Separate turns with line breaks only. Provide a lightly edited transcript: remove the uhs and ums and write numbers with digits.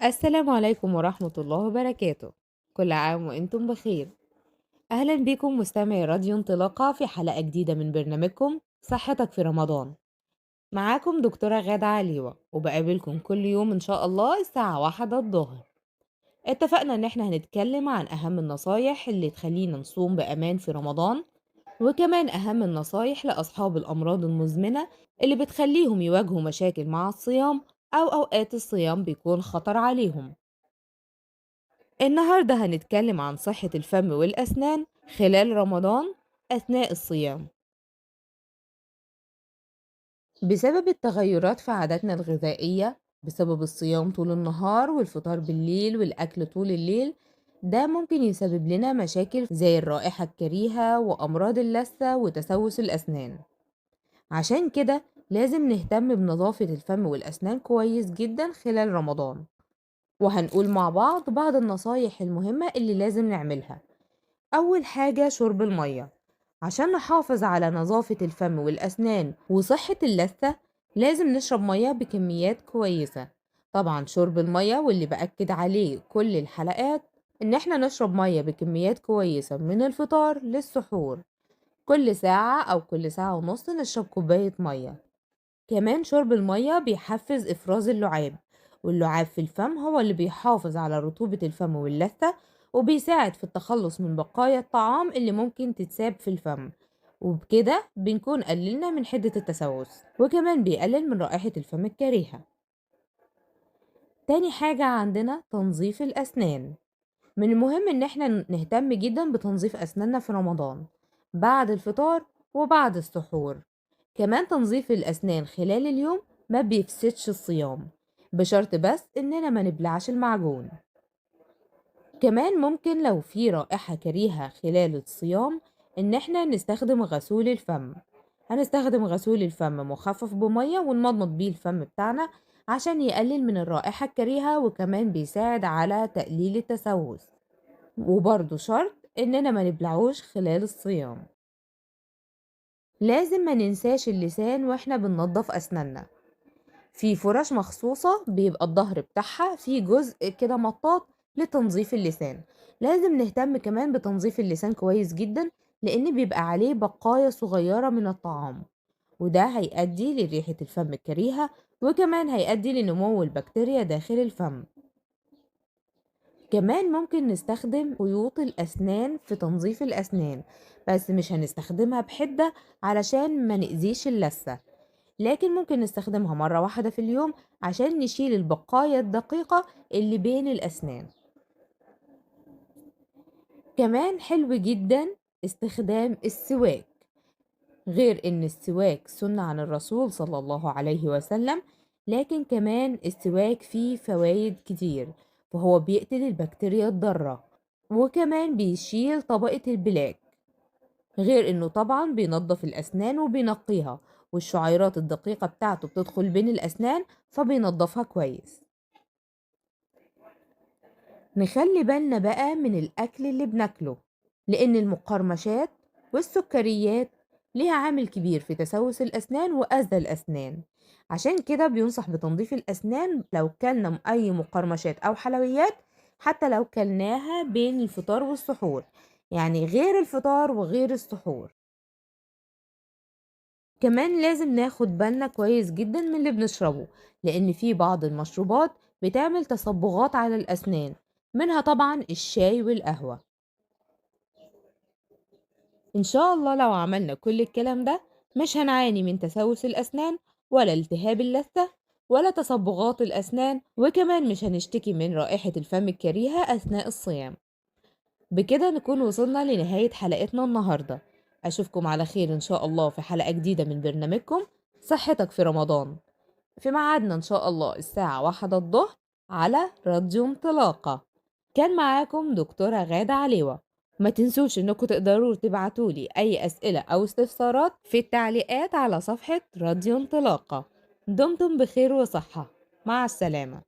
السلام عليكم ورحمة الله وبركاته. كل عام وانتم بخير. أهلا بكم مستمعي راديو انطلاقة في حلقة جديدة من برنامجكم صحتك في رمضان. معاكم دكتورة غادة عليوة وبقابلكم كل يوم إن شاء الله الساعة 1 الظهر. اتفقنا إن احنا هنتكلم عن أهم النصايح اللي تخلينا نصوم بأمان في رمضان، وكمان أهم النصايح لأصحاب الأمراض المزمنة اللي بتخليهم يواجهوا مشاكل مع الصيام أو أوقات الصيام بيكون خطر عليهم. النهاردة هنتكلم عن صحة الفم والأسنان خلال رمضان أثناء الصيام. بسبب التغيرات في عاداتنا الغذائية، بسبب الصيام طول النهار والفطار بالليل والأكل طول الليل، ده ممكن يسبب لنا مشاكل زي الرائحة الكريهة وأمراض اللثة وتسوس الأسنان. عشان كده لازم نهتم بنظافة الفم والأسنان كويس جدا خلال رمضان، وهنقول مع بعض النصايح المهمة اللي لازم نعملها. أول حاجة شرب المية. عشان نحافظ على نظافة الفم والأسنان وصحة اللثة لازم نشرب مية بكميات كويسة. طبعا شرب المية واللي بأكد عليه كل الحلقات إن احنا نشرب مية بكميات كويسة من الفطار للسحور. كل ساعة أو كل ساعة ونص نشرب كوباية مية. كمان شرب المية بيحفز إفراز اللعاب، واللعاب في الفم هو اللي بيحافظ على رطوبة الفم واللثة، وبيساعد في التخلص من بقايا الطعام اللي ممكن تتساب في الفم، وبكده بنكون قللنا من حدة التسوس، وكمان بيقلل من رائحة الفم الكريهة. تاني حاجة عندنا تنظيف الأسنان. من المهم إن احنا نهتم جدا بتنظيف أسناننا في رمضان بعد الفطار وبعد السحور. كمان تنظيف الأسنان خلال اليوم ما بيفسدش الصيام، بشرط بس إننا ما نبلعش المعجون. كمان ممكن لو في رائحة كريهة خلال الصيام إن احنا نستخدم غسول الفم. هنستخدم غسول الفم مخفف بمية ونمضمض بيه الفم بتاعنا عشان يقلل من الرائحة الكريهة، وكمان بيساعد على تقليل التسوس. وبرضه شرط إننا ما نبلعوش خلال الصيام. لازم ما ننساش اللسان واحنا بننضف أسناننا. في فرش مخصوصة بيبقى الظهر بتاعها في جزء كده مطاط لتنظيف اللسان. لازم نهتم كمان بتنظيف اللسان كويس جدا، لأن بيبقى عليه بقايا صغيرة من الطعام، وده هيؤدي لريحة الفم الكريهة، وكمان هيؤدي لنمو البكتيريا داخل الفم. كمان ممكن نستخدم خيوط الأسنان في تنظيف الأسنان، بس مش هنستخدمها بحدة علشان ما نأذيش اللثة، لكن ممكن نستخدمها مرة واحدة في اليوم عشان نشيل البقايا الدقيقة اللي بين الأسنان. كمان حلو جدا استخدام السواك. غير ان السواك سنة عن الرسول صلى الله عليه وسلم، لكن كمان السواك فيه فوائد كتير، فهو بيقتل البكتيريا الضارة، وكمان بيشيل طبقة البلاك. غير انه طبعا بينظف الاسنان وبينقيها، والشعيرات الدقيقة بتاعته بتدخل بين الاسنان فبينظفها كويس. نخلي بالنا بقى من الأكل اللي بناكله، لأن المقرمشات والسكريات ليها عامل كبير في تسوس الأسنان وأذى الأسنان. عشان كده بينصح بتنظيف الأسنان لو كلنا أي مقرمشات أو حلويات، حتى لو كلناها بين الفطار والسحور، يعني غير الفطار وغير السحور. كمان لازم ناخد بالنا كويس جدا من اللي بنشربه، لأن في بعض المشروبات بتعمل تصبغات على الأسنان، منها طبعا الشاي والقهوة. إن شاء الله لو عملنا كل الكلام ده مش هنعاني من تسوس الأسنان ولا التهاب اللثة ولا تصبغات الأسنان، وكمان مش هنشتكي من رائحة الفم الكريهة أثناء الصيام. بكده نكون وصلنا لنهاية حلقتنا النهاردة. أشوفكم على خير إن شاء الله في حلقة جديدة من برنامجكم صحتك في رمضان، في ميعادنا إن شاء الله الساعة 1 الظهر على راديو انطلاقة. كان معاكم دكتورة غادة عليوة. ما تنسوش إنكم تقدروا تبعتولي أي أسئلة أو استفسارات في التعليقات على صفحة راديو انطلاقة. دمتم بخير وصحة. مع السلامة.